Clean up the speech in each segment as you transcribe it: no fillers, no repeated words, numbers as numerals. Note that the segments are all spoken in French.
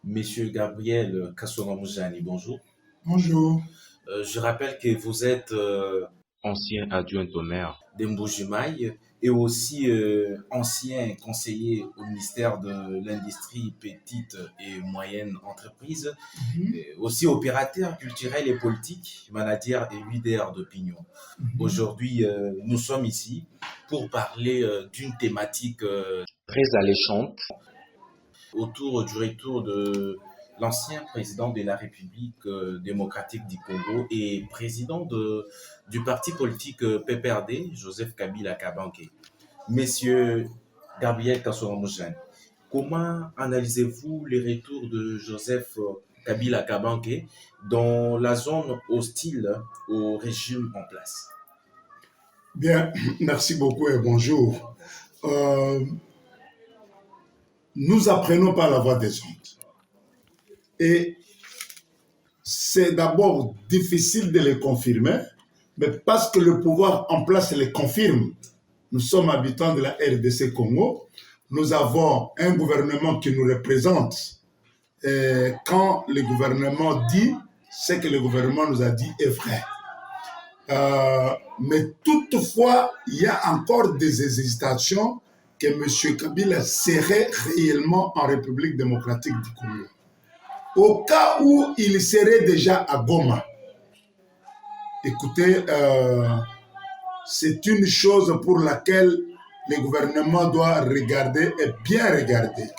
Monsieur Gabriel Kassoramujani, bonjour. Bonjour. Je rappelle que vous êtes ancien adjoint au maire d'Mbujimai et aussi ancien conseiller au ministère de l'Industrie petite et moyenne entreprise, et aussi opérateur culturel et politique, manager et leader d'opinion. Aujourd'hui, nous sommes ici pour parler d'une thématique très alléchante autour du retour de l'ancien président de la République démocratique du Congo et président du parti politique PPRD, Joseph Kabila Kabange. Monsieur Gabriel Kassoramujani, comment analysez-vous les retours de Joseph Kabila Kabange dans la zone hostile au régime en place? Bien, merci beaucoup et bonjour. Nous apprenons par la voie des ondes. Et c'est d'abord difficile de les confirmer, mais parce que le pouvoir en place les confirme. Nous sommes habitants de la RDC Congo. Nous avons un gouvernement qui nous représente. Et quand le gouvernement dit, ce que le gouvernement nous a dit est vrai. Mais toutefois, il y a encore des hésitations que M. Kabila serait réellement en République démocratique du Congo. Au cas où il serait déjà à Goma, écoutez, c'est une chose pour laquelle le gouvernement doit regarder et bien regarder.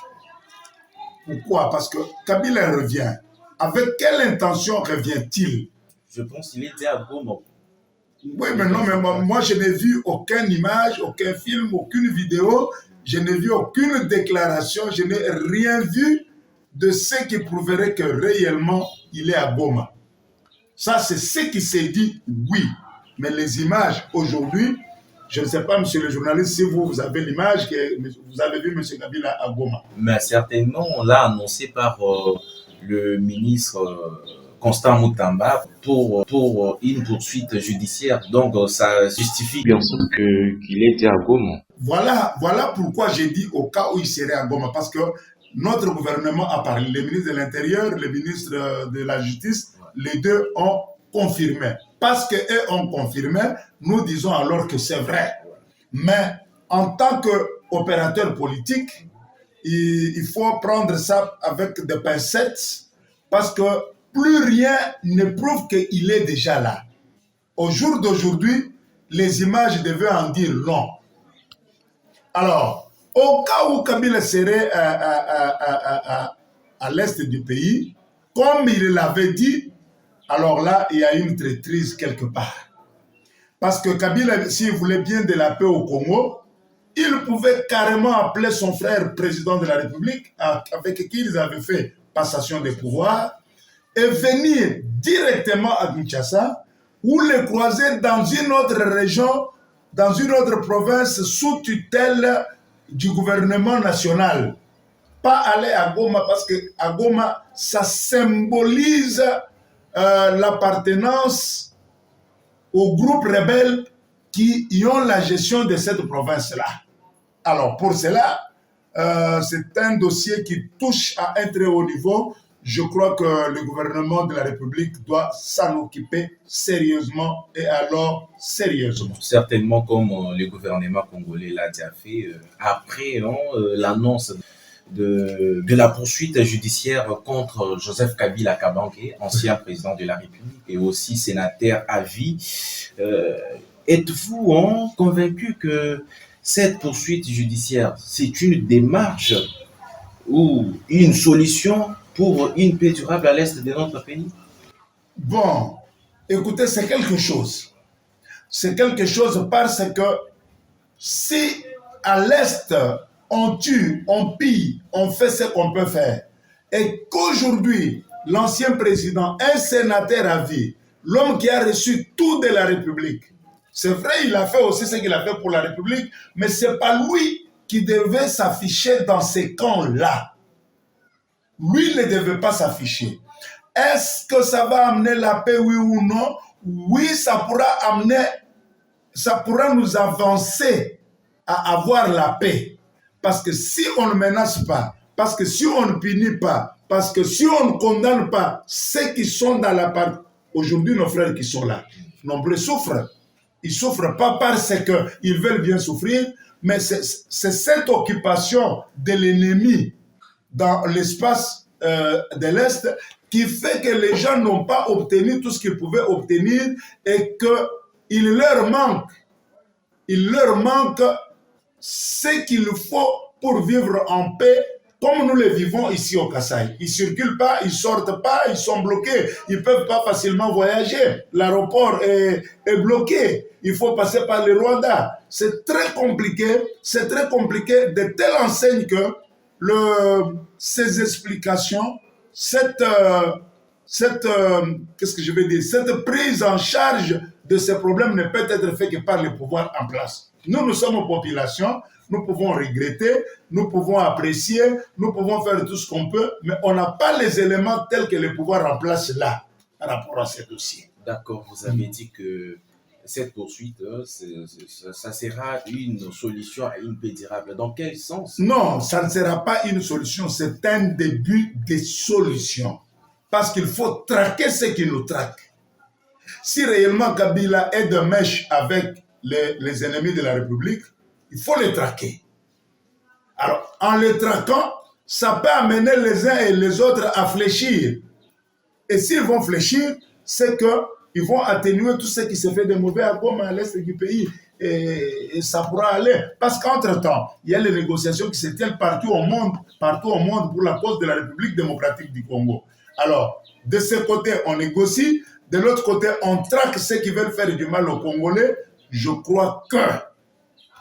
Pourquoi? Parce que Kabila revient. Avec quelle intention revient-il? Je pense qu'il était à Goma. Oui, mais non, mais moi, je n'ai vu aucune image, aucun film, aucune vidéo, je n'ai vu aucune déclaration, je n'ai rien vu de ce qui prouverait que réellement il est à Goma. Ça, c'est ce qui s'est dit, oui. Mais les images aujourd'hui, je ne sais pas, monsieur le journaliste, si vous avez l'image que vous avez vu monsieur Kabila à Goma. Mais certainement, on l'a annoncé par le ministre Constant Moutamba pour une poursuite judiciaire. Donc, ça justifie bien sûr qu'il était à Goma. Voilà pourquoi j'ai dit au cas où il serait à Goma. Parce que notre gouvernement a parlé. Le ministre de l'Intérieur, le ministre de la Justice, les deux ont confirmé. Parce qu'eux ont confirmé, nous disons alors que c'est vrai. Mais en tant qu'opérateur politique, il faut prendre ça avec des pincettes parce que plus rien ne prouve qu'il est déjà là. Au jour d'aujourd'hui, les images devaient en dire long. Alors, au cas où Kabila serait à l'est du pays, comme il l'avait dit, alors là, il y a une traîtrise quelque part. Parce que Kabila, s'il voulait bien de la paix au Congo, il pouvait carrément appeler son frère président de la République, avec qui ils avaient fait passation des pouvoirs, et venir directement à Kinshasa, ou le croiser dans une autre région, dans une autre province, sous tutelle du gouvernement national. Pas aller à Goma, parce qu'à Goma, ça symbolise l'appartenance aux groupes rebelles qui y ont la gestion de cette province-là. Alors, pour cela, c'est un dossier qui touche à un très haut niveau. Je crois que le gouvernement de la République doit s'en occuper sérieusement et alors sérieusement. Certainement comme le gouvernement congolais l'a déjà fait après l'annonce de la poursuite judiciaire contre Joseph Kabila Kabange, ancien président de la République et aussi sénateur à vie. Êtes-vous convaincu que cette poursuite judiciaire, c'est une démarche ou une solution pour une paix durable à l'est de notre pays? Bon, écoutez, c'est quelque chose. C'est quelque chose parce que si à l'est, on tue, on pille, on fait ce qu'on peut faire, et qu'aujourd'hui, l'ancien président, un sénateur à vie, l'homme qui a reçu tout de la République, c'est vrai, il a fait aussi ce qu'il a fait pour la République, mais ce n'est pas lui qui devait s'afficher dans ces camps-là. Lui ne devait pas s'afficher. Est-ce que ça va amener la paix, oui ou non? Oui, ça pourra nous avancer à avoir la paix. Parce que si on ne menace pas, Parce que si on ne punit pas, parce que si on ne condamne pas ceux qui sont dans la partie, aujourd'hui nos frères qui sont là, nombreux souffrent. Ils ne souffrent pas parce qu'ils veulent bien souffrir, mais c'est cette occupation de l'ennemi dans l'espace de l'Est qui fait que les gens n'ont pas obtenu tout ce qu'ils pouvaient obtenir et qu'il leur manque ce qu'il faut pour vivre en paix comme nous le vivons ici au Kasaï. Ils ne circulent pas, ils ne sortent pas, ils sont bloqués. Ils ne peuvent pas facilement voyager. L'aéroport est bloqué. Il faut passer par le Rwanda. C'est très compliqué de telle enseigne que ces explications, cette prise en charge de ces problèmes ne peut être faite que par les pouvoirs en place. Nous sommes une population, nous pouvons regretter, nous pouvons apprécier, nous pouvons faire tout ce qu'on peut, mais on n'a pas les éléments tels que les pouvoirs en place là, par rapport à ces dossiers. D'accord, vous avez dit que cette poursuite, ça sera une solution à une paix durable. Dans quel sens? Non, ça ne sera pas une solution, c'est un début de solution. Parce qu'il faut traquer ceux qui nous traquent. Si réellement Kabila est de mèche avec les ennemis de la République, il faut les traquer. Alors, en les traquant, ça peut amener les uns et les autres à fléchir. Et s'ils vont fléchir, c'est qu'ils vont atténuer tout ce qui se fait de mauvais à Goma, à l'est du pays. Et ça pourra aller. Parce qu'entre-temps, il y a les négociations qui se tiennent partout au monde pour la cause de la République démocratique du Congo. Alors, de ce côté, on négocie. De l'autre côté, on traque ceux qui veulent faire du mal aux Congolais. Je crois que,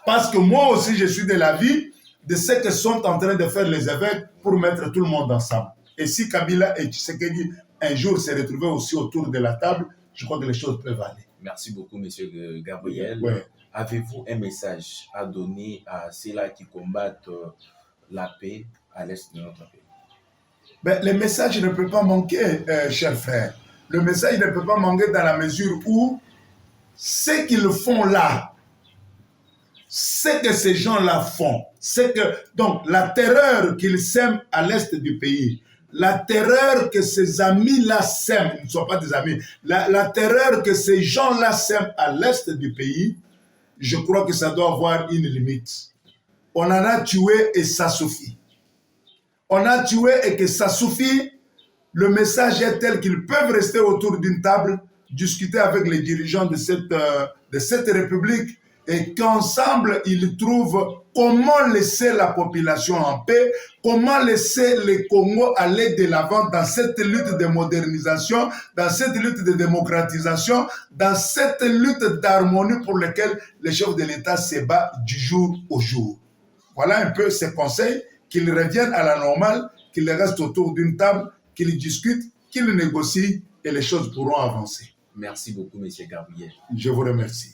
parce que moi aussi, je suis de l'avis de ceux qui sont en train de faire les évêques pour mettre tout le monde ensemble. Et si Kabila et Tshisekedi un jour se retrouver aussi autour de la table, je crois que les choses peuvent aller. Merci beaucoup, Monsieur Gabriel. Ouais. Avez-vous un message à donner à ceux-là qui combattent la paix à l'est de notre pays? Le message ne peut pas manquer, chers frères. Le message ne peut pas manquer dans la mesure où ce qu'ils font là, ce que ces gens-là font, donc la terreur qu'ils sèment à l'est du pays, la terreur que ces amis-là sèment, ils ne sont pas des amis, la terreur que ces gens-là sèment à l'est du pays, je crois que ça doit avoir une limite. On en a tué et ça suffit. On a tué et que ça suffit. Le message est tel qu'ils peuvent rester autour d'une table, discuter avec les dirigeants de cette république et qu'ensemble, ils trouvent comment laisser la population en paix, comment laisser le Congo aller de l'avant dans cette lutte de modernisation, dans cette lutte de démocratisation, dans cette lutte d'harmonie pour laquelle les chefs de l'État se battent du jour au jour. Voilà un peu ces conseils, qu'ils reviennent à la normale, qu'ils restent autour d'une table, qu'ils discutent, qu'ils négocient et les choses pourront avancer. Merci beaucoup, M. Gabriel. Je vous remercie.